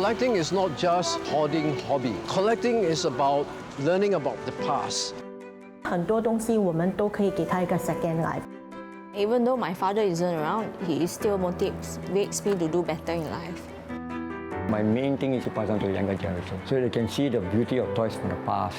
collecting is not just hoarding hobby. Collecting is about learning about the past. 很多东西我们都可以给它一个 second life. Even though my father isn't around, he still motivates me to do better in life. My main thing is to pass on to the younger generation so they can see the beauty of toys from the past.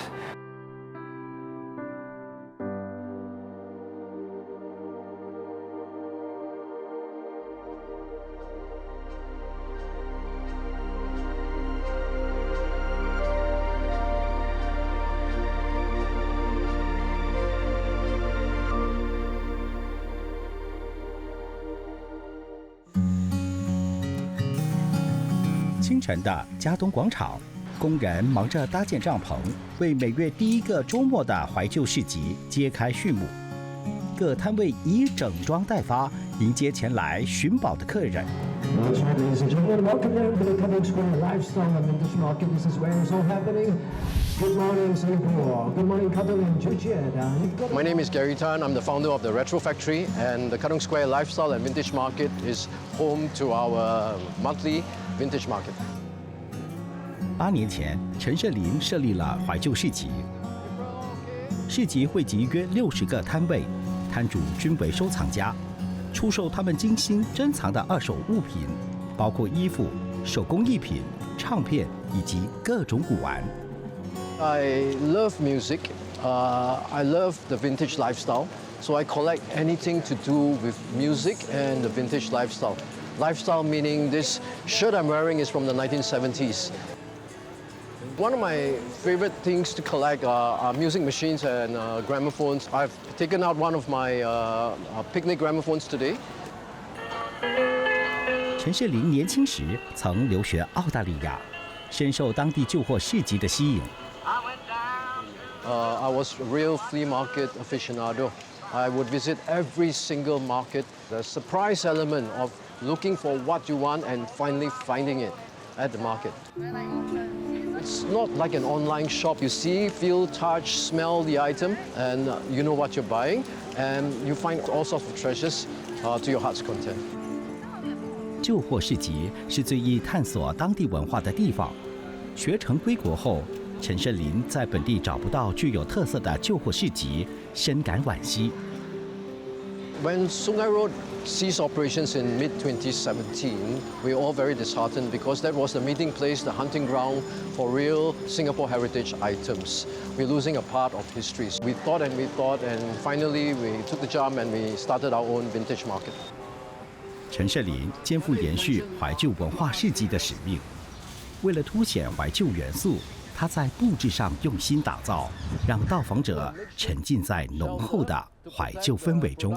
清晨的嘉东广场，工人忙着搭建帐篷，为每月第一个周末的怀旧市集揭开序幕。各摊位以整装待发，迎接前来寻宝的客人。 That's right, ladies and gentlemen. Welcome to the Cutting Square Lifestyle and Vintage Market. This is where it's all happening. Good morning, Singapore. Good morning, Cutting and Jujiet. My name is Gary Tan. I'm the founder of the Retro Factory, and the Katong Square Lifestyle and Vintage Market is home to our monthly vintage market. 8年前，陈胜林设立了怀旧市集。市集汇集约60个摊位，摊主均为收藏家，出售他们精心珍藏的二手物品，包括衣服、手工艺品、唱片以及各种古玩。 I love music. I love the vintage lifestyle. So I collect anything to do with music and the vintage lifestyle. Lifestyle meaning this shirt I'm wearing is from the 1970s. One of my favorite things to collect are music machines and gramophones. I've taken out one of my picnic gramophones today. 陈胜林年轻时曾留学澳大利亚，深受当地旧货市集的吸引。 I was a real flea market aficionado. I would visit every single market. The surprise element of looking for what you want and finally finding it at the market. It's not like an online shop. You see, feel, touch, smell the item, and you know what you're buying, and you find all sorts of treasures to your heart's content. 旧货市集是最易探索当地文化的地方。学成归国后，陈胜林在本地找不到具有特色的旧货市集，深感惋惜。 When Sungai Road ceased operations in mid-2017, we were all very disheartened because that was the meeting place, the hunting ground for real Singapore heritage items. We're losing a part of history. We thought, and finally we took the jump and we started our own vintage market. 陈胜林肩负延续怀旧文化市集的使命，为了凸显怀旧元素。 他在布置上用心打造，让到访者沉浸在浓厚的怀旧氛围中。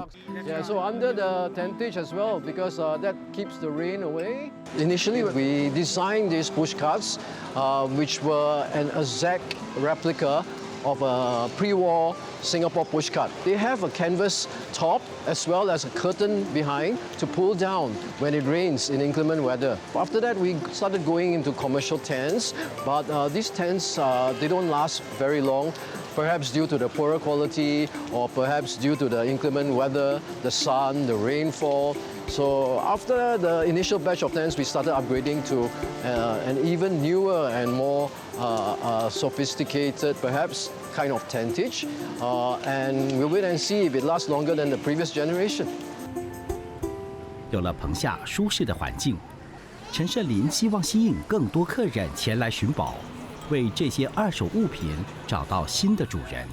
Yeah, so under the tentage as well, because that keeps the rain away. Initially, we designed these pushcarts, which were an exact replica of a pre-war Singapore pushcart. They have a canvas top as well as a curtain behind to pull down when it rains in inclement weather. After that, we started going into commercial tents, but these tents, they don't last very long, perhaps due to the poorer quality or perhaps due to the inclement weather, the sun, the rainfall. So after the initial batch of tents, we started upgrading to an even newer and more sophisticated, perhaps, kind of tentage. And we'll wait and see if it lasts longer than the previous generation. 有了棚下舒适的环境，陈胜林希望吸引更多客人前来寻宝，为这些二手物品找到新的主人。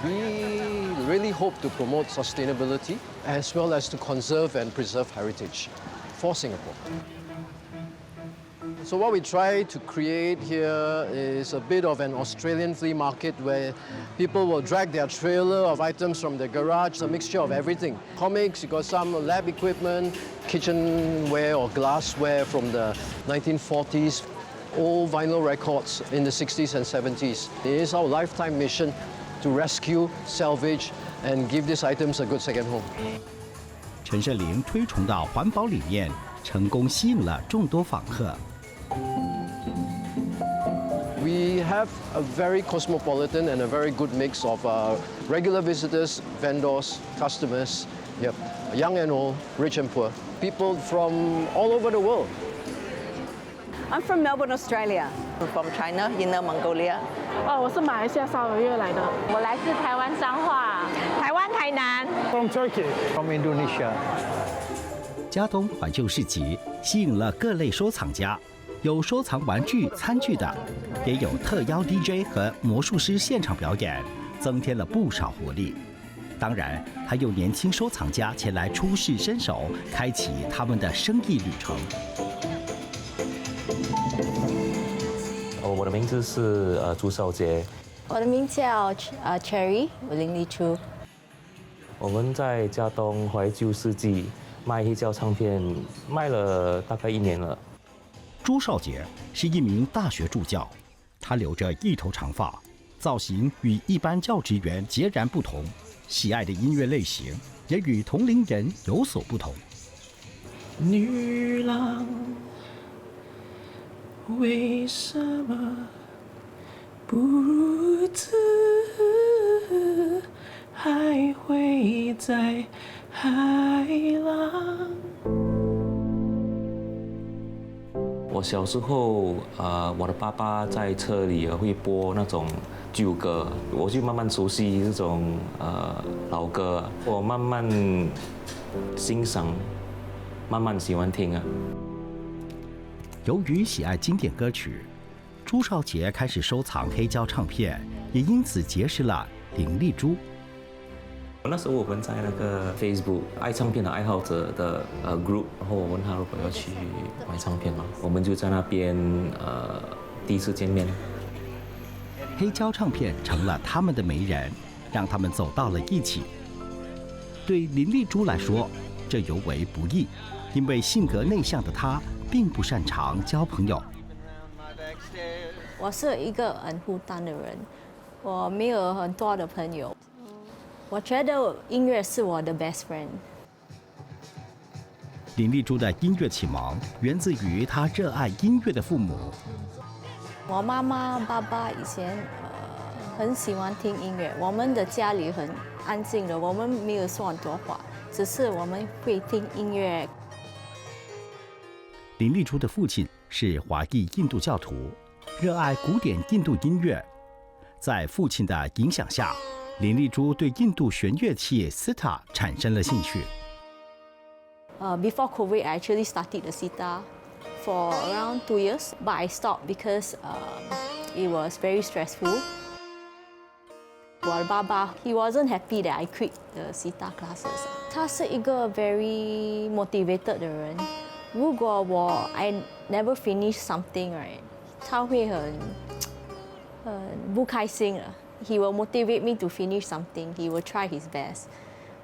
We really hope to promote sustainability as well as to conserve and preserve heritage for Singapore. So what we try to create here is a bit of an Australian flea market where people will drag their trailer of items from their garage, a mixture of everything. Comics, you got some lab equipment, kitchenware or glassware from the 1940s, old vinyl records in the 60s and 70s. It is our lifetime mission to rescue, salvage, and give these items a good second home. 陈胜林推崇的环保理念，成功吸引了众多访客。 We have a very cosmopolitan and a very good mix of regular visitors, vendors, customers, yep, young and old, rich and poor, people from all over the world. I'm from Melbourne, Australia. I'm from China, Inner Mongolia. 我是马来西亚绍尔越来的。我来自台湾彰化，台湾台南。 From Turkey. From Indonesia. 嘉东怀旧市集吸引了各类收藏家，有收藏玩具、餐具的，也有特邀 DJ 和魔术师现场表演，增添了不少活力。当然，还有年轻收藏家前来出示身手，开启他们的生意旅程。我的名字是朱少杰。我的名叫Cherry， 林丽初。我们在嘉东怀旧世纪卖黑胶唱片，卖了大概1年了。朱少杰是一名大学助教，他留着一头长发，造型与一般教职员截然不同，喜爱的音乐类型也与同龄人有所不同。女郎，为什么不知还会在海浪？我小时候，我的爸爸在车里会播那种旧歌，我就慢慢熟悉这种老歌，我慢慢欣赏，慢慢喜欢听啊。由于喜爱经典歌曲，朱少杰开始收藏黑胶唱片，也因此结识了林丽珠。那时候我们在那个 Facebook 爱唱片的爱好者的group， 然后我问他如果要去买唱片嘛，我们就在那边第一次见面。黑胶唱片成了他们的媒人，让他们走到了一起。对林丽珠来说，这尤为不易，因为性格内向的她并不擅长交朋友。我是一个很孤单的人，我没有很多的朋友。我觉得音乐是我的 best friend。林丽珠的音乐启蒙源自于她热爱音乐的父母。我妈妈、爸爸以前很喜欢听音乐，我们的家里很安静的，我们没有说很多话，只是我们会听音乐。林丽珠的父亲是华裔印度教徒，热爱古典印度音乐。在父亲的影响下，林丽珠对印度弦乐器sitar产生了兴趣。Before COVID, I actually started the sitar for around 2 years, but I stopped because it was very stressful. 我的爸爸 he wasn't happy that I quit the sitar classes. 他是一个 very motivated 的人。如果I never finish something, right, 他会很不开心的。He will motivate me to finish something. He will try his best,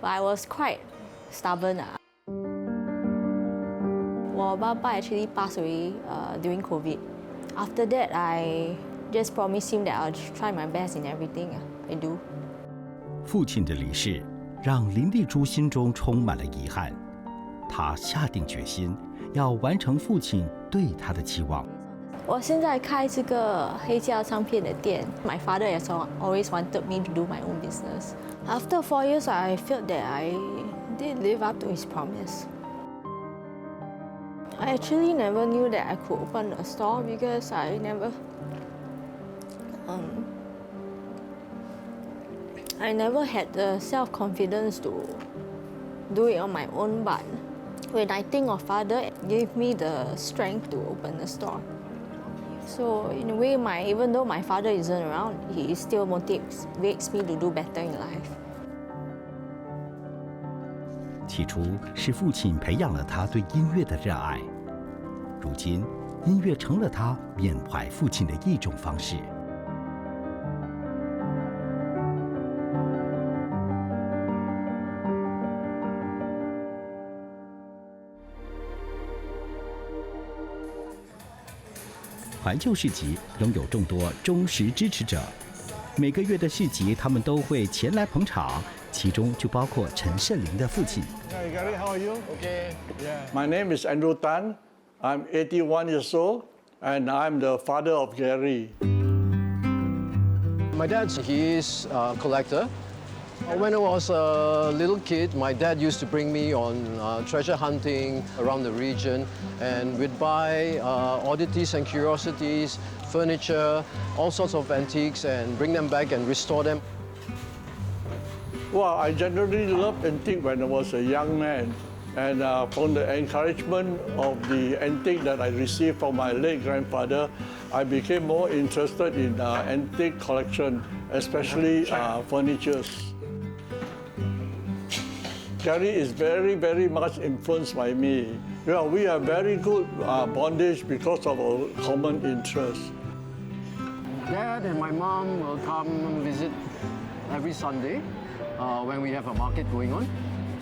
but I was quite stubborn. 我爸爸 actually passed away during COVID. After that, I just promised him that I'll try my best in everything I do. 父亲的离世让林丽珠心中充满了遗憾，她下定决心要完成父亲对她的期望。我现在开这个黑胶唱片的店。My father has always wanted me to do my own business. After 4 years, I felt that I did live up to his promise. I actually never knew that I could open a store because I never had the self-confidence to do it on my own. But when I think of father, it gave me the strength to open a store. So in a way, even though my father isn't around, he still motivates me to do better in life. 起初是父亲培养了他对音乐的热爱，如今音乐成了他缅怀父亲的一种方式。怀旧市集拥有众多忠实支持者，每个月的市集他们都会前来捧场，其中就包括陈胜林的父亲。Hey Gary, how are you? Okay. Yeah. My name is Andrew Tan. I'm 81 years old, and I'm the father of Gary. My dad, he is a collector When I was a little kid, my dad used to bring me on treasure hunting around the region, and we'd buy oddities and curiosities, furniture, all sorts of antiques, and bring them back and restore them. Well, I generally loved antique when I was a young man. And from the encouragement of the antique that I received from my late grandfather, I became more interested in antique collection, especially furnitures. Gary is very, very much influenced by me. Yeah, we are very good bondage because of our common interests. Dad and my mom will come visit every Sunday when we have a market going on.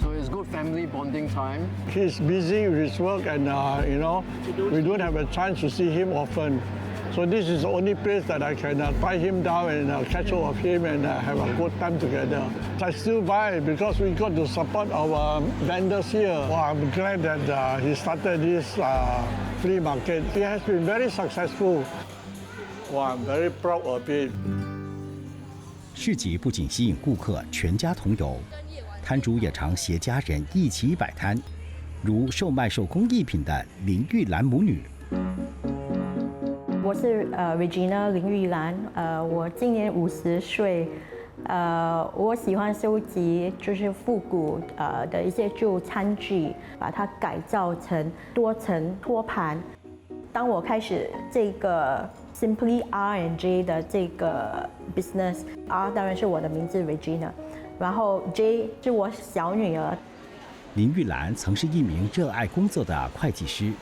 So it's good family bonding time. He's busy with his work and, we don't have a chance to see him often. So this is the only place that I can tie him down and catch hold of him and have a good time together. I still buy because we got to support our vendors here. Well, I'm glad that he started this flea market. He has been very successful. Well, I'm very proud of it. 市集不仅吸引顾客全家同游，摊主也常携家人一起摆摊，如售卖手工艺品的林玉兰母女。我是Regina 林玉兰，我今年50岁，我喜欢收集就是复古的一些旧餐具，把它改造成多层托盘。当我开始这个 Simply R&J 的这个 business，R 当然是我的名字 Regina， 然后 J 是我小女儿。林玉兰曾是一名热爱工作的会计师，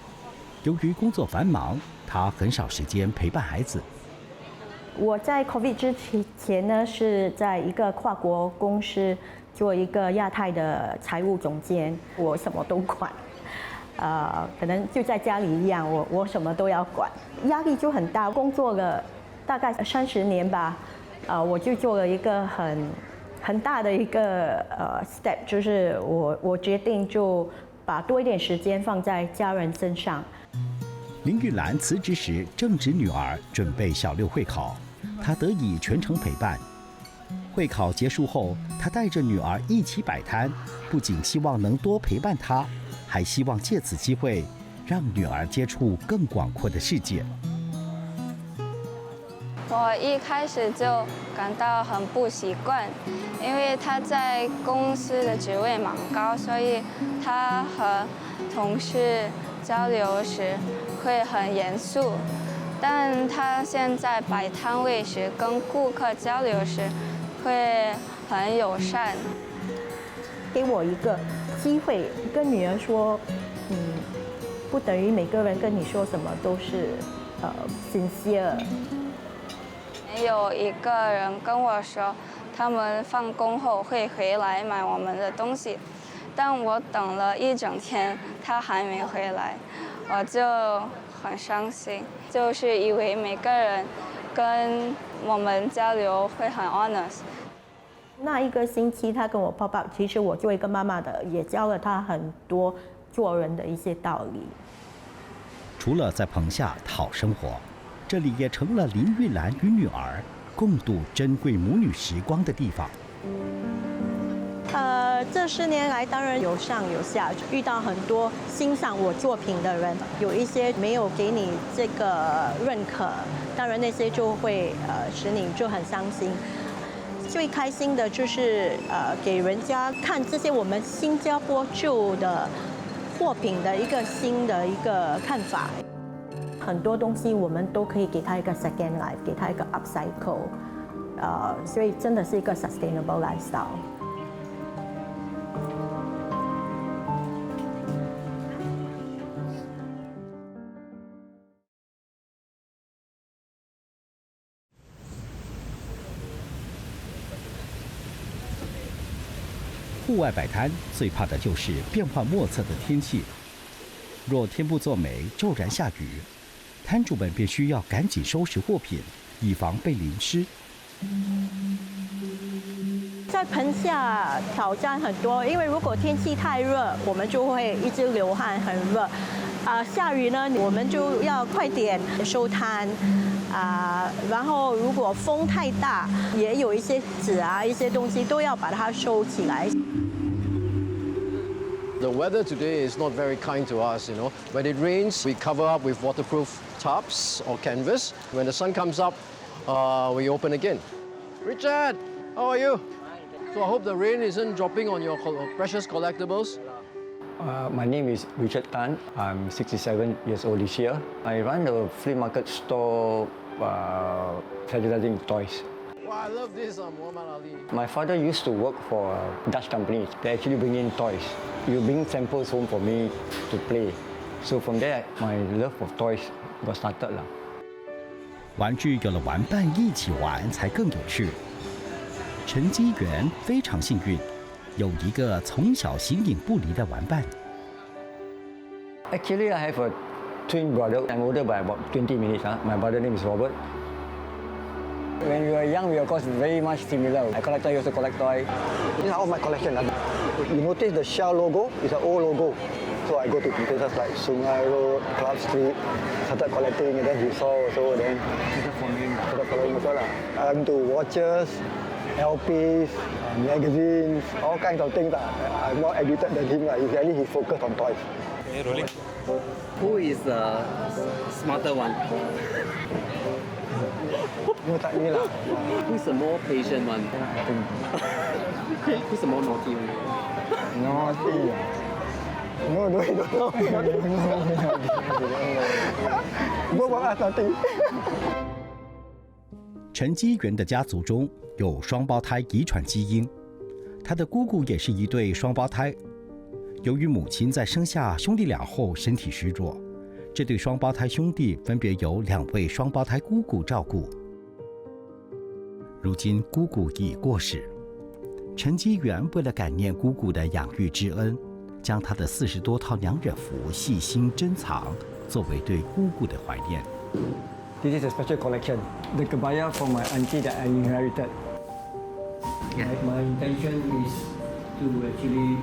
由于工作繁忙，她很少时间陪伴孩子。我在 COVID 之前呢，是在一个跨国公司做一个亚太的财务总监，我什么都管。可能就在家里一样，我什么都要管，压力就很大。工作了大概30年吧，我就做了一个很大的一个step， 就是我决定就把多一点时间放在家人身上。林玉兰辞职时正值女儿准备小6会考，她得以全程陪伴。会考结束后，她带着女儿一起摆摊，不仅希望能多陪伴她，还希望借此机会让女儿接触更广阔的世界。我一开始就感到很不习惯，因为他在公司的职位蛮高，所以他和同事交流时会很严肃。但他现在摆摊位时，跟顾客交流时会很友善。给我一个机会跟女儿说，不等于每个人跟你说什么都是sincere。没有一个人跟我说，他们放工后会回来买我们的东西，但我等了一整天，他还没回来，我就很伤心，就是以为每个人跟我们交流会很 honest。那一个星期，他跟我pop up，其实我作为一个妈妈的，也教了他很多做人的一些道理。除了在棚下讨生活，这里也成了林玉兰与女儿共度珍贵母女时光的地方。这10年来，当然有上有下，遇到很多欣赏我作品的人，有一些没有给你这个认可，当然那些就会使你就很伤心。最开心的就是给人家看这些我们新加坡旧的货品的一个新的一个看法。很多东西我们都可以给它一个 second life， 给它一个 upcycle， 所以真的是一个 sustainable lifestyle。户外摆摊最怕的就是变幻莫测的天气。若天不作美，骤然下雨，摊主们便需要赶紧收拾货品，以防被淋湿。在棚下挑战很多，因为如果天气太热，我们就会一直流汗，很热。下雨呢，我们就要快点收摊。然后如果风太大，也有一些纸啊，一些东西都要把它收起来。The weather today is not very kind to us, you know. When it rains, we cover up with waterproof tarps or canvas. When the sun comes up, we open again. Richard, how are you? So I hope the rain isn't dropping on your precious collectibles. My name is Richard Tan. I'm 67 years old this year. I run a flea market store specializing in toys. Wow, I love this, Muhammad Ali. My father used to work for a Dutch company. They actually bring in toys. You bring samples home for me to play. So from there, my love of toys got started. 玩具有了玩伴一起玩才更有趣。陈基元非常幸运，有一个从小形影不离的玩伴。Actually, I have a twin brother. I'm older by about 20 minutes. My brother name is Robert. When we were young, we of course very much similar. I collect toys, he also collect toys. This is all my collection. You notice the Shell logo is an old logo. So I go to places like Sungai Road, Club Street, started collecting, and then he saw also, then started following also lah. I'm into watches, LPs, magazines, all kinds of things lah. I'm more addicted than him lah. Usually he focused on toys. Okay, rolling. Who is the smarter one? No, tak ni lah. Who's the more patient one? I think. Who's the more naughty one? Naughty. No, don't know. Both of us naughty. 陈基元的家族中有双胞胎遗传基因，他的姑姑也是一对双胞胎。由于母亲在生下兄弟俩后身体虚弱，这对双胞胎兄弟分别由2位双胞胎姑姑照顾。如今姑姑已过世，陈基元为了感念姑姑的养育之恩，将他的40多套娘惹服细心珍藏，作为对姑姑的怀念。This is a special collection. The kebaya from my auntie that I inherited. Yeah. My intention is to actually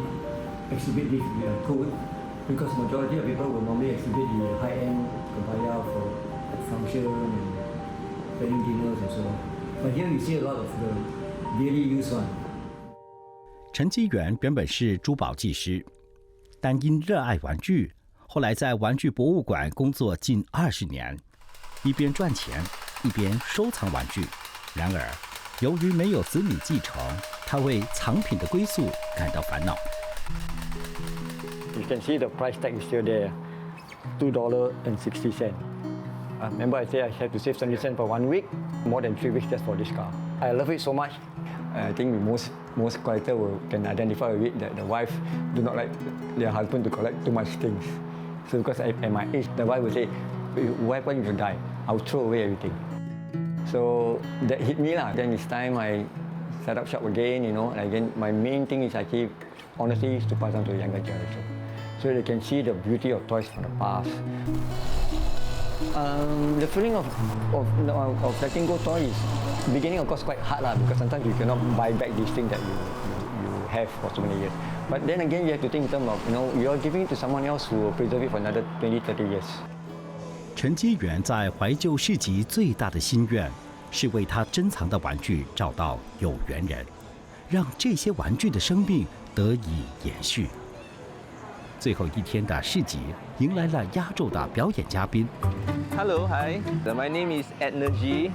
exhibit this with a code because majority of people will normally exhibit the high-end kebaya for function and wedding dinners and so on. But here you see a lot of the daily use one. 陈基元原本是珠宝技师，但因热爱玩具，后来在玩具博物馆工作近20年，一边赚钱，一边收藏玩具。然而，由于没有子女继承，他为藏品的归宿感到烦恼。You can see the price tag is still there, $2.60. Remember I said I have to save 70 cents for 1 week, more than 3 weeks just for this car. I love it so much. I think most collectors can identify with it that the wife do not like their husband to collect too much things. So because at my age, the wife will say, "Why when you die? I'll throw away everything." So that hit me lah. Then it's time I set up shop again. You know, and again my main thing is actually honestly is to pass on to the younger generation, so they can see the beauty of toys from the past. The feeling of letting go toys is beginning of course quite hard lah because sometimes you cannot buy back these things that you have for so many years. But then again you have to think in terms of you're giving it to someone else who will preserve it for another 20-30 years. 陈基元在怀旧市集最大的心愿是为他珍藏的玩具找到有缘人，让这些玩具的生命得以延续。最后一天的市集迎来了压轴的表演嘉宾。Hello, hi. My name is Edna G.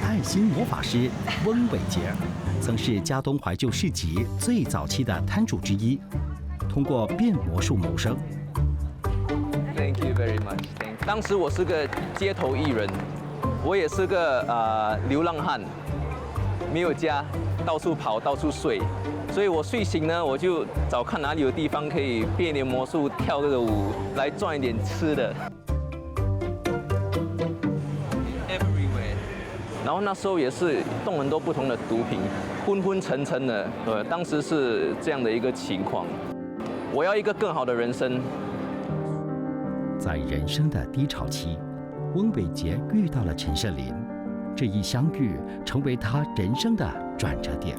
爱心魔法师翁伟杰曾是嘉东怀旧市集最早期的摊主之一，通过变魔术谋生。Thank you very much. 当时我是个街头艺人，我也是个流浪汉，没有家，到处跑，到处睡。所以我睡醒呢，我就找看哪里有地方可以变点魔术、跳个舞，来赚一点吃的。Everywhere。然后那时候也是动很多不同的毒品，昏昏沉沉的，当时是这样的一个情况。我要一个更好的人生。在人生的低潮期，翁伟杰遇到了陈胜林，这一相遇成为他人生的转折点。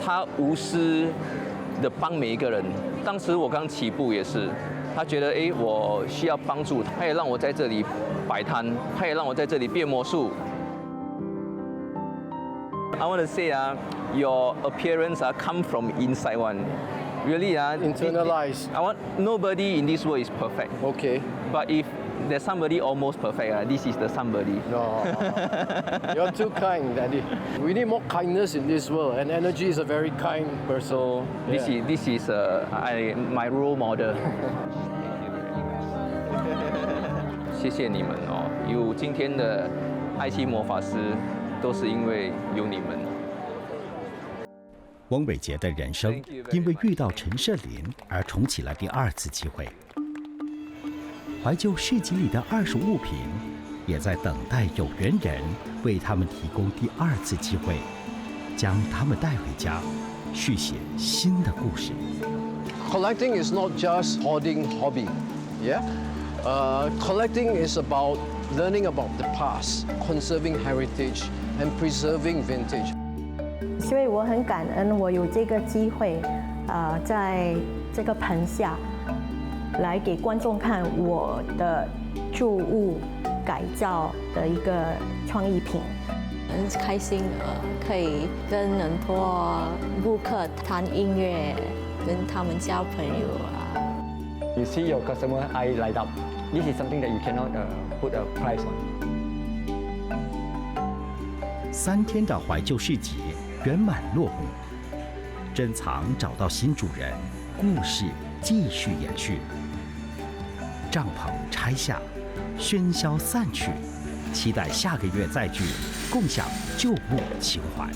他无私的帮每一个人。当时我刚起步也是，他觉得我需要帮助，他也让我在这里摆摊，他也让我在这里变魔术。I want to say your appearance come from inside one. Really internalize. I want nobody in this world is perfect. Okay. But if there's somebody almost perfect, this is the somebody. No, you're too kind, Daddy. We need more kindness in this world, and Energy is a very kind person. So this is my role model. 谢谢你们哦，有今天的爱妻魔法师，都是因为有你们。翁伟杰的人生因为遇到陈设林而重启了第二次机会。怀旧市集里的20物品，也在等待有缘人为他们提供第二次机会，将他们带回家，续写新的故事。Collecting is not just hoarding hobby, yeah. Collecting is about learning about the past, conserving heritage, and preserving vintage. 所以我很感恩，我有这个机会，在这个棚下来给观众看我的旧物改造的一个创意品。很开心，可以跟很多顾客谈音乐，跟他们交朋友啊。You see your customer eye light up. This is something that you cannot put a price on. 3天的怀旧市集圆满落幕，珍藏找到新主人，故事继续延续。帐篷拆下，喧嚣散去，期待下个月再聚，共享旧物情怀。